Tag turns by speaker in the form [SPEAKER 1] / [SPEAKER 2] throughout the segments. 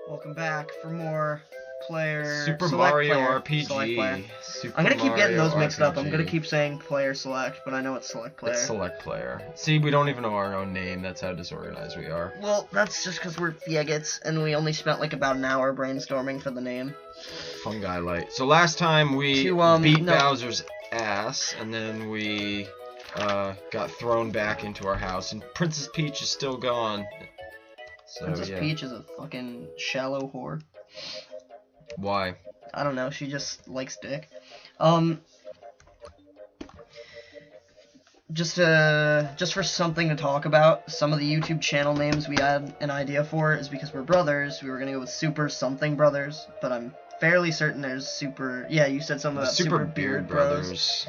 [SPEAKER 1] Welcome back for more player
[SPEAKER 2] Super
[SPEAKER 1] select
[SPEAKER 2] Mario
[SPEAKER 1] player,
[SPEAKER 2] RPG.
[SPEAKER 1] select player.
[SPEAKER 2] Super
[SPEAKER 1] I'm gonna keep getting
[SPEAKER 2] Mario
[SPEAKER 1] those mixed up. I'm gonna
[SPEAKER 2] RPG.
[SPEAKER 1] keep saying player select, but I know it's select player.
[SPEAKER 2] It's select player. See, we don't even know our own name. That's how disorganized we are.
[SPEAKER 1] Well, that's just because we're faggots, and we only spent like about an hour brainstorming for the name.
[SPEAKER 2] Fungi light. So last time we beat Bowser's ass, and then we got thrown back into our house, and Princess Peach is still gone. So,
[SPEAKER 1] Princess
[SPEAKER 2] yeah.
[SPEAKER 1] Peach is a fucking shallow whore.
[SPEAKER 2] Why?
[SPEAKER 1] I don't know. She just likes dick. Just for something to talk about, some of the YouTube channel names we had an idea for is because we're brothers. We were gonna go with Super Something Brothers, but I'm fairly certain there's Super. Yeah, you said something about
[SPEAKER 2] Super Beard Brothers.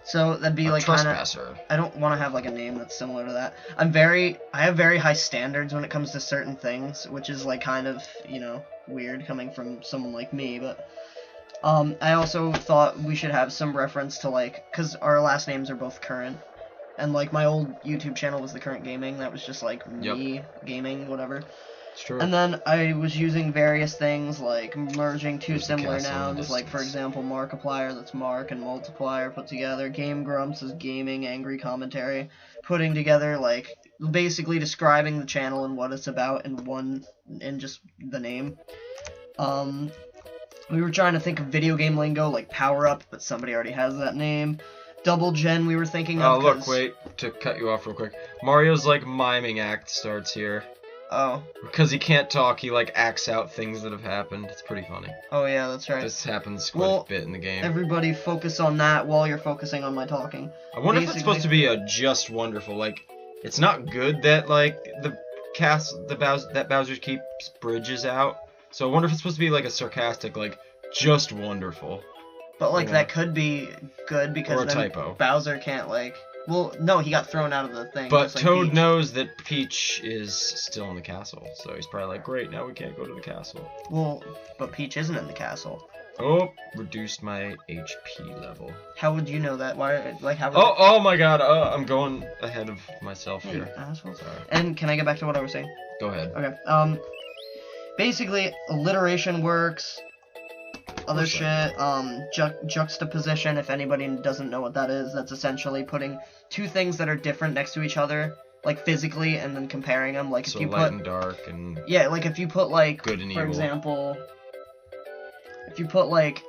[SPEAKER 1] So that'd be like
[SPEAKER 2] Trespasser.
[SPEAKER 1] I don't want to have like a name that's similar to that. I have very high standards when it comes to certain things, which is like kind of, you know, weird coming from someone like me, but I also thought we should have some reference to like, cuz our last names are both current. And like my old YouTube channel was The Current Gaming, that was just like me gaming, whatever.
[SPEAKER 2] It's true.
[SPEAKER 1] And then I was using various things like merging two similar nouns, like for example Markiplier, that's Mark, and Multiplier put together. Game Grumps is gaming, angry commentary. Putting together like basically describing the channel and what it's about in just the name. We were trying to think of video game lingo like Power Up, but somebody already has that name. Double Gen we were thinking of.
[SPEAKER 2] Oh, look, wait, to cut you off real quick. Mario's like miming act starts here.
[SPEAKER 1] Oh.
[SPEAKER 2] Because he can't talk, he like acts out things that have happened. It's pretty funny.
[SPEAKER 1] Oh yeah, that's right.
[SPEAKER 2] This happens quite a bit in the game.
[SPEAKER 1] Everybody focus on that while you're focusing on my talking.
[SPEAKER 2] I wonder if it's supposed to be a just wonderful, like, it's not good that like that Bowser keeps bridges out. So I wonder if it's supposed to be like a sarcastic, like, just wonderful.
[SPEAKER 1] But like that could be good because then
[SPEAKER 2] typo.
[SPEAKER 1] Bowser can't like. Well, no, he got thrown out of the thing.
[SPEAKER 2] But Toad knows that Peach is still in the castle, so he's probably like, great, now we can't go to the castle.
[SPEAKER 1] Well, but Peach isn't in the castle.
[SPEAKER 2] Oh, reduced my HP level.
[SPEAKER 1] How would you know that? Why? Like how?
[SPEAKER 2] Oh my God! I'm going ahead of myself here.
[SPEAKER 1] Asshole. Sorry. And can I get back to what I was saying?
[SPEAKER 2] Go ahead.
[SPEAKER 1] Okay. Basically, alliteration works. Other shit, juxtaposition, if anybody doesn't know what that is, that's essentially putting two things that are different next to each other, like physically, and then comparing them, like
[SPEAKER 2] so
[SPEAKER 1] if you
[SPEAKER 2] light and dark and...
[SPEAKER 1] Yeah, like if you put, like,
[SPEAKER 2] good and
[SPEAKER 1] for
[SPEAKER 2] evil.
[SPEAKER 1] example, if you put, like,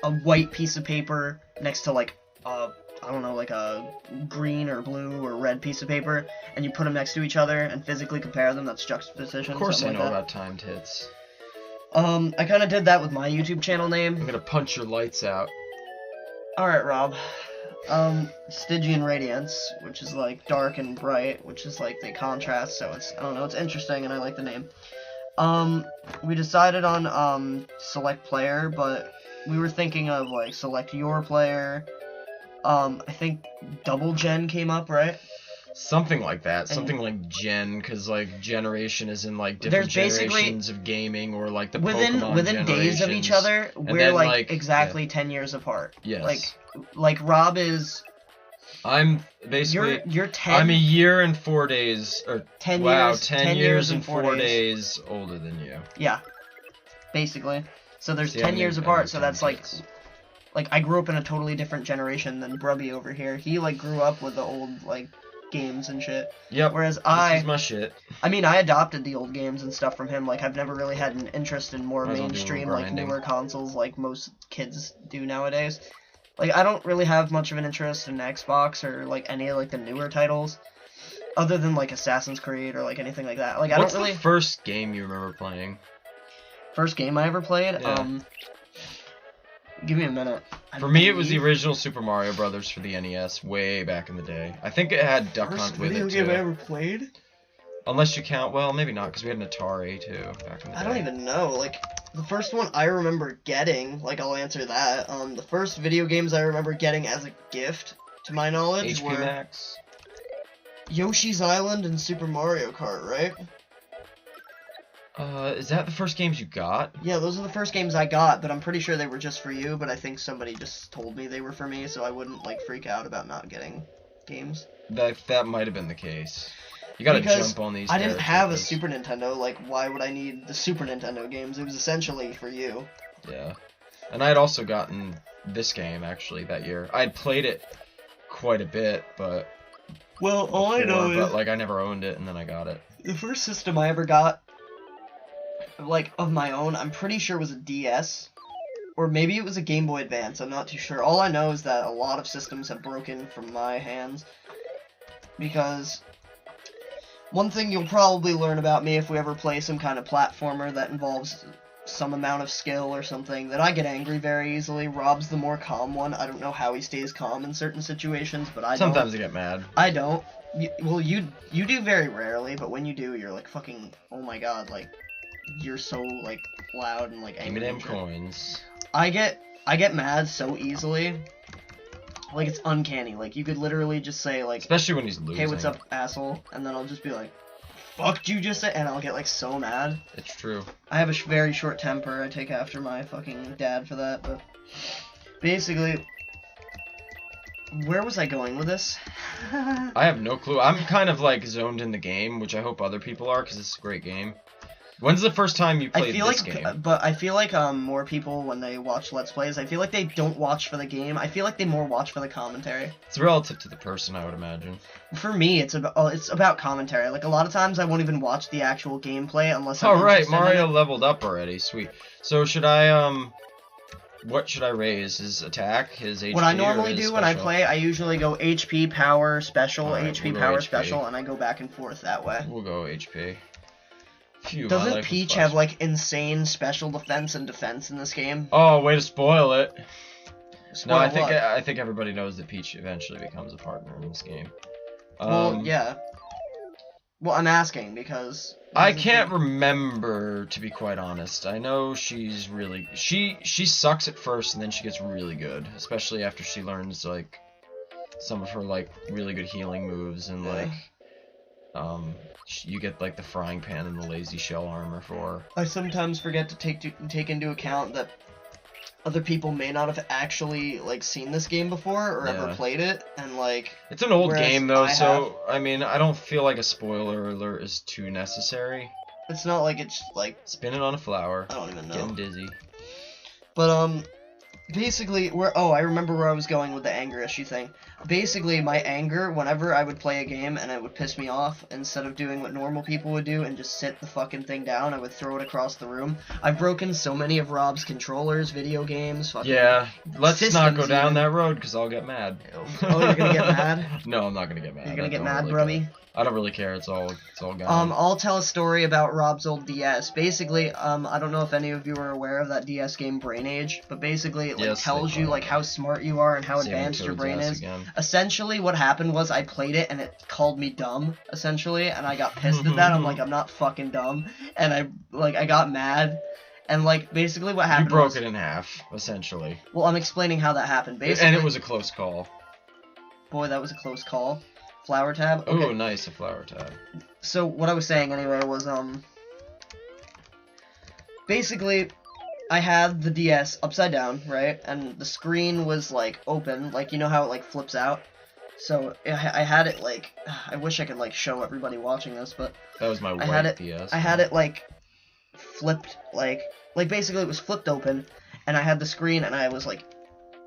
[SPEAKER 1] a white piece of paper next to, like, I don't know, like a green or blue or red piece of paper, and you put them next to each other and physically compare them, that's juxtaposition.
[SPEAKER 2] Of course I know
[SPEAKER 1] like
[SPEAKER 2] about timed hits.
[SPEAKER 1] I kind of did that with my YouTube channel name.
[SPEAKER 2] I'm gonna punch your lights out.
[SPEAKER 1] Alright, Rob. Stygian Radiance, which is like dark and bright, which is like they contrast, so it's, I don't know, it's interesting and I like the name. We decided on, select player, but we were thinking of like select your player. I think Double Gen came up, right?
[SPEAKER 2] Something like that. Something like Gen, because like generation is in like different generations of gaming, or like the Pokemon
[SPEAKER 1] within days of each other, we're like exactly 10 years apart.
[SPEAKER 2] Yes.
[SPEAKER 1] Like Rob is.
[SPEAKER 2] I'm basically.
[SPEAKER 1] You're 10.
[SPEAKER 2] I'm a year and 4 days, or
[SPEAKER 1] 10
[SPEAKER 2] wow,
[SPEAKER 1] years.
[SPEAKER 2] 10 years and 4 days older than you.
[SPEAKER 1] Yeah. Basically. So there's 10 years apart. So that's like I grew up in a totally different generation than Brubby over here. He like grew up with the old like games and shit.
[SPEAKER 2] Yep.
[SPEAKER 1] Whereas
[SPEAKER 2] this is my shit.
[SPEAKER 1] I mean, I adopted the old games and stuff from him. Like, I've never really had an interest in more mainstream, like, newer consoles like most kids do nowadays. Like, I don't really have much of an interest in Xbox or, like, any of, like, the newer titles. Other than, like, Assassin's Creed or, like, anything like that. Like, I don't really...
[SPEAKER 2] What's the first game you remember playing?
[SPEAKER 1] First game I ever played?
[SPEAKER 2] Yeah.
[SPEAKER 1] Give me a minute.
[SPEAKER 2] For me, it was the original Super Mario Brothers for the NES, way back in the day. I think it had Duck Hunt with it, too.
[SPEAKER 1] First video game I ever played?
[SPEAKER 2] Unless you count, well, maybe not, because we had an Atari, too, back in the day.
[SPEAKER 1] I don't even know, like, the first one I remember getting, like, I'll answer that, the first video games I remember getting as a gift, to my knowledge,
[SPEAKER 2] HP Max?
[SPEAKER 1] Yoshi's Island and Super Mario Kart, right?
[SPEAKER 2] Is that the first games you got?
[SPEAKER 1] Yeah, those are the first games I got, but I'm pretty sure they were just for you, but I think somebody just told me they were for me, so I wouldn't, like, freak out about not getting games.
[SPEAKER 2] That might have been the case. You gotta
[SPEAKER 1] because
[SPEAKER 2] jump on these.
[SPEAKER 1] I didn't have a
[SPEAKER 2] characters.
[SPEAKER 1] Super Nintendo. Like, why would I need the Super Nintendo games? It was essentially for you.
[SPEAKER 2] Yeah. And I had also gotten this game, actually, that year. I had played it quite a bit, but...
[SPEAKER 1] Well, all I know is...
[SPEAKER 2] But, like, I never owned it, and then I got it.
[SPEAKER 1] The first system I ever got, like, of my own, I'm pretty sure was a DS. Or maybe it was a Game Boy Advance, I'm not too sure. All I know is that a lot of systems have broken from my hands. Because... one thing you'll probably learn about me if we ever play some kind of platformer that involves some amount of skill or something, that I get angry very easily. Rob's the more calm one. I don't know how he stays calm in certain situations, but I
[SPEAKER 2] Sometimes
[SPEAKER 1] don't.
[SPEAKER 2] I get mad.
[SPEAKER 1] I don't. You do very rarely, but when you do, you're like fucking, oh my god, like, you're so, like, loud and, like, angry.
[SPEAKER 2] Give me them coins.
[SPEAKER 1] I get mad so easily. Like, it's uncanny. Like, you could literally just say, like...
[SPEAKER 2] Especially when he's losing.
[SPEAKER 1] Hey, what's up, asshole? And then I'll just be like, fuck you just say, and I'll get, like, so mad.
[SPEAKER 2] It's true.
[SPEAKER 1] I have a very short temper. I take after my fucking dad for that, but... Basically... Where was I going with this?
[SPEAKER 2] I have no clue. I'm kind of, like, zoned in the game, which I hope other people are, because it's a great game. When's the first time you played this game?
[SPEAKER 1] But I feel like more people, when they watch Let's Plays, I feel like they don't watch for the game. I feel like they more watch for the commentary.
[SPEAKER 2] It's relative to the person, I would imagine.
[SPEAKER 1] For me, it's about commentary. Like, a lot of times I won't even watch the actual gameplay unless I'm
[SPEAKER 2] Oh, right,
[SPEAKER 1] interested in
[SPEAKER 2] Mario
[SPEAKER 1] it.
[SPEAKER 2] leveled up already. Sweet. So, should I, what should I raise? His attack? His HP?
[SPEAKER 1] What I normally
[SPEAKER 2] or his
[SPEAKER 1] do when I
[SPEAKER 2] special?
[SPEAKER 1] play, I usually go HP, power, special,
[SPEAKER 2] Alright,
[SPEAKER 1] HP,
[SPEAKER 2] we'll go
[SPEAKER 1] power,
[SPEAKER 2] HP.
[SPEAKER 1] special, and I go back and forth that way.
[SPEAKER 2] We'll go HP. Phew,
[SPEAKER 1] Doesn't
[SPEAKER 2] my life was
[SPEAKER 1] Peach
[SPEAKER 2] fun.
[SPEAKER 1] have, like, insane special defense and defense in this game?
[SPEAKER 2] Oh, way to spoil it.
[SPEAKER 1] Spoil
[SPEAKER 2] No,
[SPEAKER 1] what?
[SPEAKER 2] I think everybody knows that Peach eventually becomes a partner in this game.
[SPEAKER 1] Well, yeah. Well, I'm asking because...
[SPEAKER 2] I can't remember, to be quite honest. I know she's really... She sucks at first, and then she gets really good. Especially after she learns, like, some of her, like, really good healing moves, and, like... you get, like, the frying pan and the lazy shell armor for...
[SPEAKER 1] I sometimes forget to take into account that other people may not have actually, like, seen this game before or ever played it, and, like...
[SPEAKER 2] It's an old game, though, so,
[SPEAKER 1] have.
[SPEAKER 2] I mean, I don't feel like a spoiler alert is too necessary.
[SPEAKER 1] It's not like it's, like...
[SPEAKER 2] Spinning on a flower.
[SPEAKER 1] I don't even know.
[SPEAKER 2] Getting dizzy.
[SPEAKER 1] But, basically, I remember where I was going with the anger issue thing. Basically, my anger, whenever I would play a game and it would piss me off, instead of doing what normal people would do and just sit the fucking thing down, I would throw it across the room. I've broken so many of Rob's controllers, video games, fucking...
[SPEAKER 2] Yeah, let's not go
[SPEAKER 1] systems
[SPEAKER 2] down
[SPEAKER 1] even.
[SPEAKER 2] that road, because I'll get mad.
[SPEAKER 1] Oh, you're gonna get mad?
[SPEAKER 2] No, I'm not gonna get mad.
[SPEAKER 1] You're gonna get
[SPEAKER 2] don't
[SPEAKER 1] mad,
[SPEAKER 2] really
[SPEAKER 1] brubby?
[SPEAKER 2] care. I don't really care, it's all gone.
[SPEAKER 1] I'll tell a story about Rob's old DS. Basically, I don't know if any of you are aware of that DS game Brain Age, but basically it, like,
[SPEAKER 2] Yes,
[SPEAKER 1] tells
[SPEAKER 2] they
[SPEAKER 1] you,
[SPEAKER 2] are.
[SPEAKER 1] like, how smart you are and how
[SPEAKER 2] Saving
[SPEAKER 1] advanced your
[SPEAKER 2] Toad's
[SPEAKER 1] brain
[SPEAKER 2] ass
[SPEAKER 1] is.
[SPEAKER 2] again.
[SPEAKER 1] Essentially, what happened was I played it and it called me dumb, essentially, and I got pissed at that. I'm like, I'm not fucking dumb, and I got mad, and, like, basically what happened
[SPEAKER 2] You broke
[SPEAKER 1] was,
[SPEAKER 2] it in half, essentially.
[SPEAKER 1] well, I'm explaining how that happened. Basically,
[SPEAKER 2] And it was a close call.
[SPEAKER 1] boy, that was a close call. Flower tab.
[SPEAKER 2] Ooh,
[SPEAKER 1] Okay.
[SPEAKER 2] nice, a flower tab.
[SPEAKER 1] So what I was saying anyway was basically I had the DS upside down, right? And the screen was, like, open, like, you know how it, like, flips out? So I had it, like, I wish I could, like, show everybody watching this, but
[SPEAKER 2] That was my white DS.
[SPEAKER 1] I had it, like, flipped, like basically it was flipped open, and I had the screen, and I was, like,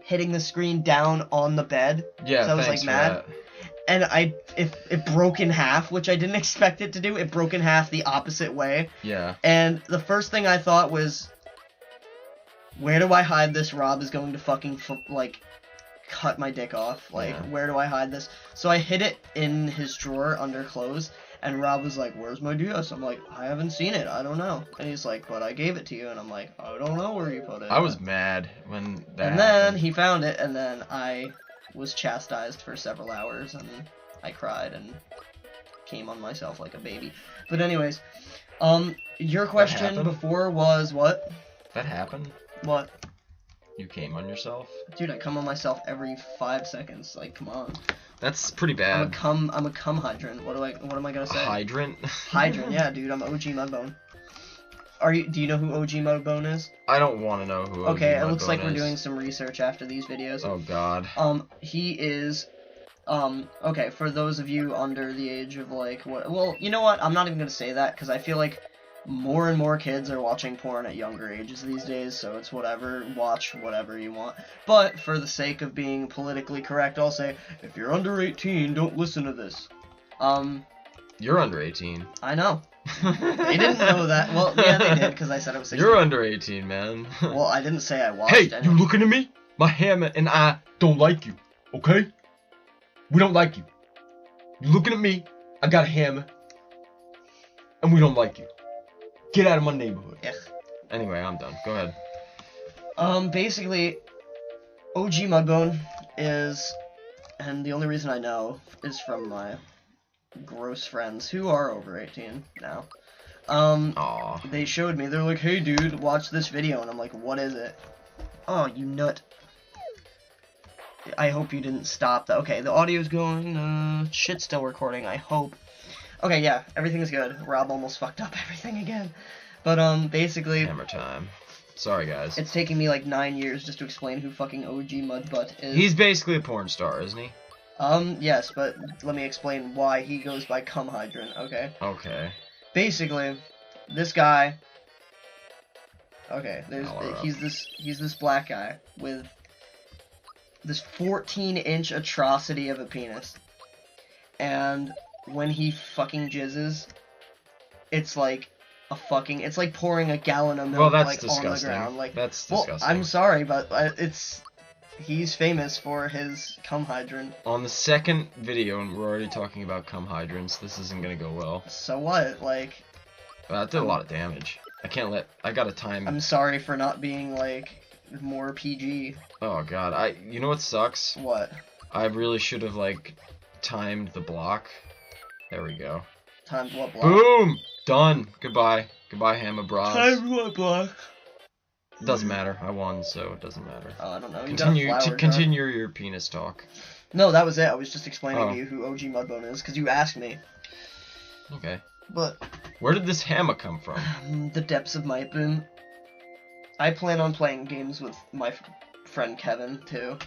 [SPEAKER 1] hitting the screen down on the bed.
[SPEAKER 2] Yeah,
[SPEAKER 1] so I was,
[SPEAKER 2] thanks
[SPEAKER 1] like,
[SPEAKER 2] for
[SPEAKER 1] mad.
[SPEAKER 2] that.
[SPEAKER 1] And it broke in half, which I didn't expect it to do. It broke in half the opposite way.
[SPEAKER 2] Yeah.
[SPEAKER 1] And the first thing I thought was, where do I hide this? Rob is going to fucking, like, cut my dick off. Like,
[SPEAKER 2] Yeah.
[SPEAKER 1] where do I hide this? So I hid it in his drawer under clothes, and Rob was like, where's my DS? I'm like, I haven't seen it. I don't know. And he's like, but I gave it to you. And I'm like, I don't know where you put it.
[SPEAKER 2] I was mad when that
[SPEAKER 1] And then
[SPEAKER 2] happened.
[SPEAKER 1] he found it, and then I was chastised for several hours, and I cried and came on myself like a baby. But anyways, your question
[SPEAKER 2] happened?
[SPEAKER 1] before was what?
[SPEAKER 2] That happened?
[SPEAKER 1] What?
[SPEAKER 2] You came on yourself?
[SPEAKER 1] Dude, I come on myself every 5 seconds. Like, come on.
[SPEAKER 2] That's pretty
[SPEAKER 1] I'm a
[SPEAKER 2] bad.
[SPEAKER 1] cum hydrant. What am I gonna say?
[SPEAKER 2] Hydrant?
[SPEAKER 1] Hydrant, yeah, dude. I'm OG Mudbone. Do you know who OG Mudbone is?
[SPEAKER 2] I don't want to know who
[SPEAKER 1] Okay,
[SPEAKER 2] OG
[SPEAKER 1] it looks like
[SPEAKER 2] Mudbone
[SPEAKER 1] we're
[SPEAKER 2] is.
[SPEAKER 1] doing some research after these videos.
[SPEAKER 2] Oh god.
[SPEAKER 1] He is Okay, for those of you under the age of, like, what... Well, you know what? I'm not even gonna say that, because I feel like more and more kids are watching porn at younger ages these days, so it's whatever. Watch whatever you want. But, for the sake of being politically correct, I'll say, if you're under 18, don't listen to this.
[SPEAKER 2] You're under 18.
[SPEAKER 1] I know. They didn't know that. Well, yeah, they did, because I said it was 16.
[SPEAKER 2] You're under 18, man.
[SPEAKER 1] Well, I didn't say I watched
[SPEAKER 2] Hey,
[SPEAKER 1] any.
[SPEAKER 2] you looking at me? My hammer and I don't like you, okay? We don't like you. You looking at me, I got a hammer, and we don't like you. Get out of my neighborhood.
[SPEAKER 1] Ugh.
[SPEAKER 2] Anyway, I'm done. Go ahead.
[SPEAKER 1] Basically, OG Mudbone is, and the only reason I know is from my gross friends who are over 18 now.
[SPEAKER 2] Aww.
[SPEAKER 1] They showed me, they're like, hey dude, watch this video, and I'm like, what is it? Oh, you nut. I hope you didn't stop that. Okay, the audio's going, shit's still recording, I hope. Okay, yeah, everything's good. Rob almost fucked up everything again. But, basically...
[SPEAKER 2] Hammer time. Sorry, guys.
[SPEAKER 1] It's taking me, like, 9 years just to explain who fucking OG Mudbutt is.
[SPEAKER 2] He's basically a porn star, isn't he?
[SPEAKER 1] Yes, but let me explain why he goes by Cum Hydrant, okay?
[SPEAKER 2] Okay.
[SPEAKER 1] Basically, this guy... Okay, he's this black guy with this 14-inch atrocity of a penis. And when he fucking jizzes, it's like a fucking... It's like pouring a gallon of milk, like,
[SPEAKER 2] disgusting.
[SPEAKER 1] on the ground. Like,
[SPEAKER 2] that's
[SPEAKER 1] well,
[SPEAKER 2] disgusting.
[SPEAKER 1] I'm sorry, but it's... He's famous for his cum hydrant.
[SPEAKER 2] On the second video, and we're already talking about cum hydrants, this isn't gonna go well.
[SPEAKER 1] So what? Like...
[SPEAKER 2] That did a lot of damage. I gotta time...
[SPEAKER 1] I'm sorry for not being, like, more PG.
[SPEAKER 2] Oh god, you know what sucks?
[SPEAKER 1] What?
[SPEAKER 2] I really should have, like, timed the block. There we go.
[SPEAKER 1] Timed what block?
[SPEAKER 2] Boom! Done. Goodbye. Goodbye, Hammer Bros.
[SPEAKER 1] Timed what block?
[SPEAKER 2] Doesn't matter. I won, so it doesn't matter.
[SPEAKER 1] Oh, I don't know.
[SPEAKER 2] Continue your penis talk.
[SPEAKER 1] No, that was it. I was just explaining
[SPEAKER 2] Oh.
[SPEAKER 1] to you who OG Mudbone is, because you asked me.
[SPEAKER 2] Okay.
[SPEAKER 1] But...
[SPEAKER 2] Where did this hammer come from?
[SPEAKER 1] The depths of my boom. I plan on playing games with my friend Kevin, too.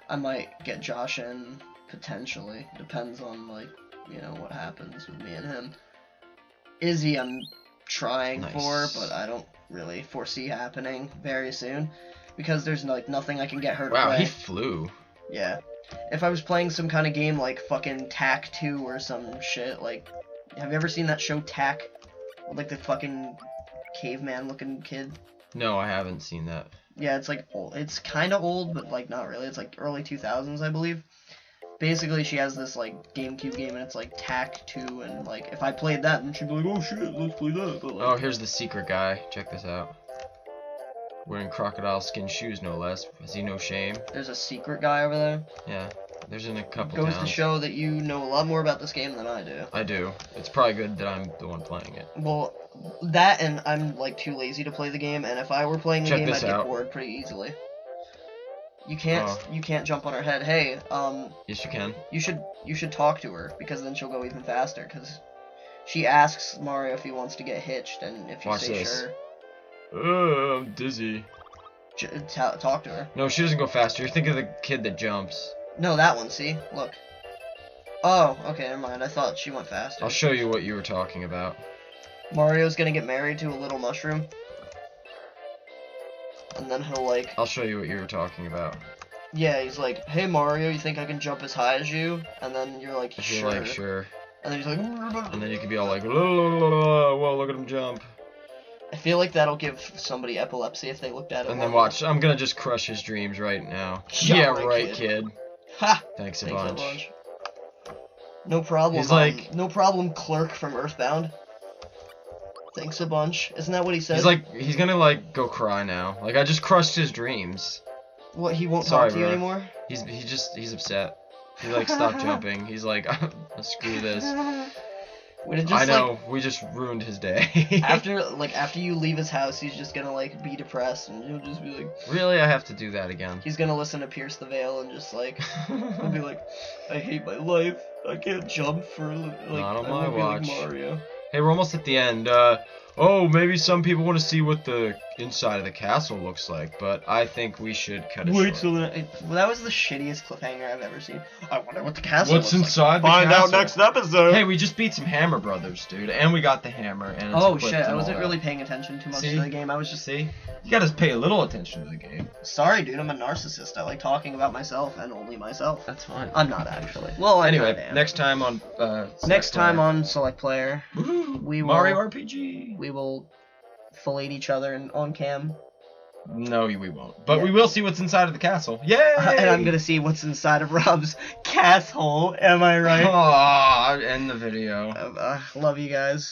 [SPEAKER 1] I might get Josh in, potentially. Depends on, like, you know, what happens with me and him. Izzy, I'm trying for, but I don't really foresee happening very soon. Because there's, like, nothing I can get her to play.
[SPEAKER 2] Wow, he flew.
[SPEAKER 1] Yeah. If I was playing some kind of game like fucking Tack 2 or some shit, like... Have you ever seen that show Tack? Like the fucking caveman-looking kid?
[SPEAKER 2] No, I haven't seen that.
[SPEAKER 1] Yeah, it's like old. It's kind of old, but like not really. It's like early 2000s, I believe. Basically, she has this like GameCube game, and it's like Tack 2, and like if I played that, then she'd be like, "Oh shit, let's play that." But, like,
[SPEAKER 2] Oh, here's the secret guy. Check this out. Wearing crocodile skin shoes, no less. Has he no shame?
[SPEAKER 1] There's a secret guy over there.
[SPEAKER 2] Yeah, there's in a couple
[SPEAKER 1] Goes
[SPEAKER 2] towns.
[SPEAKER 1] to show that you know a lot more about this game than I do.
[SPEAKER 2] I do. It's probably good that I'm the one playing it.
[SPEAKER 1] Well, that and I'm like too lazy to play the game, and if I were playing the
[SPEAKER 2] Check
[SPEAKER 1] game, I'd
[SPEAKER 2] this
[SPEAKER 1] get
[SPEAKER 2] out.
[SPEAKER 1] bored pretty easily. You can't jump on her head. Hey,
[SPEAKER 2] Yes, you can.
[SPEAKER 1] you should talk to her, because then she'll go even faster, because she asks Mario if he wants to get hitched, and if you
[SPEAKER 2] Watch
[SPEAKER 1] say
[SPEAKER 2] this.
[SPEAKER 1] sure,
[SPEAKER 2] I'm dizzy.
[SPEAKER 1] talk to her.
[SPEAKER 2] No, she doesn't go faster. You're thinking of the kid that jumps.
[SPEAKER 1] No, that one, see? Look. Oh, okay, never mind. I thought she went faster.
[SPEAKER 2] I'll show you what you were talking about.
[SPEAKER 1] Mario's gonna get married to a little mushroom. And then he'll, like...
[SPEAKER 2] I'll show you what you were talking about.
[SPEAKER 1] Yeah, he's like, hey Mario, you think I can jump as high as you? And then you're like,
[SPEAKER 2] If
[SPEAKER 1] sure.
[SPEAKER 2] you're like, sure.
[SPEAKER 1] And then he's like...
[SPEAKER 2] And then you could be all like, whoa, look at him jump.
[SPEAKER 1] I feel like that'll give somebody epilepsy if they looked at it.
[SPEAKER 2] And then watch, I'm gonna just crush his dreams right now.
[SPEAKER 1] Yeah,
[SPEAKER 2] Yeah,
[SPEAKER 1] right,
[SPEAKER 2] right, kid.
[SPEAKER 1] Ha!
[SPEAKER 2] Thanks a
[SPEAKER 1] Thanks
[SPEAKER 2] bunch.
[SPEAKER 1] No problem.
[SPEAKER 2] He's like...
[SPEAKER 1] no problem, clerk from Earthbound. Thanks a bunch. Isn't that what he said?
[SPEAKER 2] He's like, he's gonna like go cry now. Like, I just crushed his dreams.
[SPEAKER 1] What, he won't
[SPEAKER 2] Sorry,
[SPEAKER 1] talk to you
[SPEAKER 2] bro.
[SPEAKER 1] anymore?
[SPEAKER 2] He's upset. He like stopped jumping. He's like, screw this. I know, we just ruined his day.
[SPEAKER 1] after you leave his house, he's just gonna like be depressed, and he'll just be like,
[SPEAKER 2] really, I have to do that again.
[SPEAKER 1] he's gonna listen to Pierce the Veil and just like he'll be like, I hate my life. I can't jump for like
[SPEAKER 2] Not on
[SPEAKER 1] I
[SPEAKER 2] my
[SPEAKER 1] wanna be like
[SPEAKER 2] watch.
[SPEAKER 1] Mario.
[SPEAKER 2] Hey, we're almost at the end. oh, maybe some people want to see what the inside of the castle looks like, but I think we should cut it short.
[SPEAKER 1] That was the shittiest cliffhanger I've ever seen. I wonder what the castle
[SPEAKER 2] What's
[SPEAKER 1] looks
[SPEAKER 2] inside the
[SPEAKER 3] Find
[SPEAKER 2] castle?
[SPEAKER 3] out next episode.
[SPEAKER 2] Hey, we just beat some Hammer Brothers, dude, and we got the hammer. And it's
[SPEAKER 1] Oh
[SPEAKER 2] equipped
[SPEAKER 1] shit, I
[SPEAKER 2] and
[SPEAKER 1] wasn't
[SPEAKER 2] all
[SPEAKER 1] really
[SPEAKER 2] that.
[SPEAKER 1] paying attention too much
[SPEAKER 2] See?
[SPEAKER 1] to the game. I was just...
[SPEAKER 2] See? You gotta pay a little attention to the game.
[SPEAKER 1] Sorry, dude, I'm a narcissist. I like talking about myself and only myself.
[SPEAKER 2] That's fine.
[SPEAKER 1] I'm not actually. Well, I
[SPEAKER 2] Anyway,
[SPEAKER 1] kinda am.
[SPEAKER 2] next time on
[SPEAKER 1] Next time on SelectPlayer, we will...
[SPEAKER 2] Mario RPG.
[SPEAKER 1] we will fillet each other on cam.
[SPEAKER 2] No, we won't. But
[SPEAKER 1] Yeah.
[SPEAKER 2] we will see what's inside of the castle. Yay!
[SPEAKER 1] And I'm gonna see what's inside of Rob's casshole. Am I right?
[SPEAKER 2] Aw, end the video.
[SPEAKER 1] Love you guys.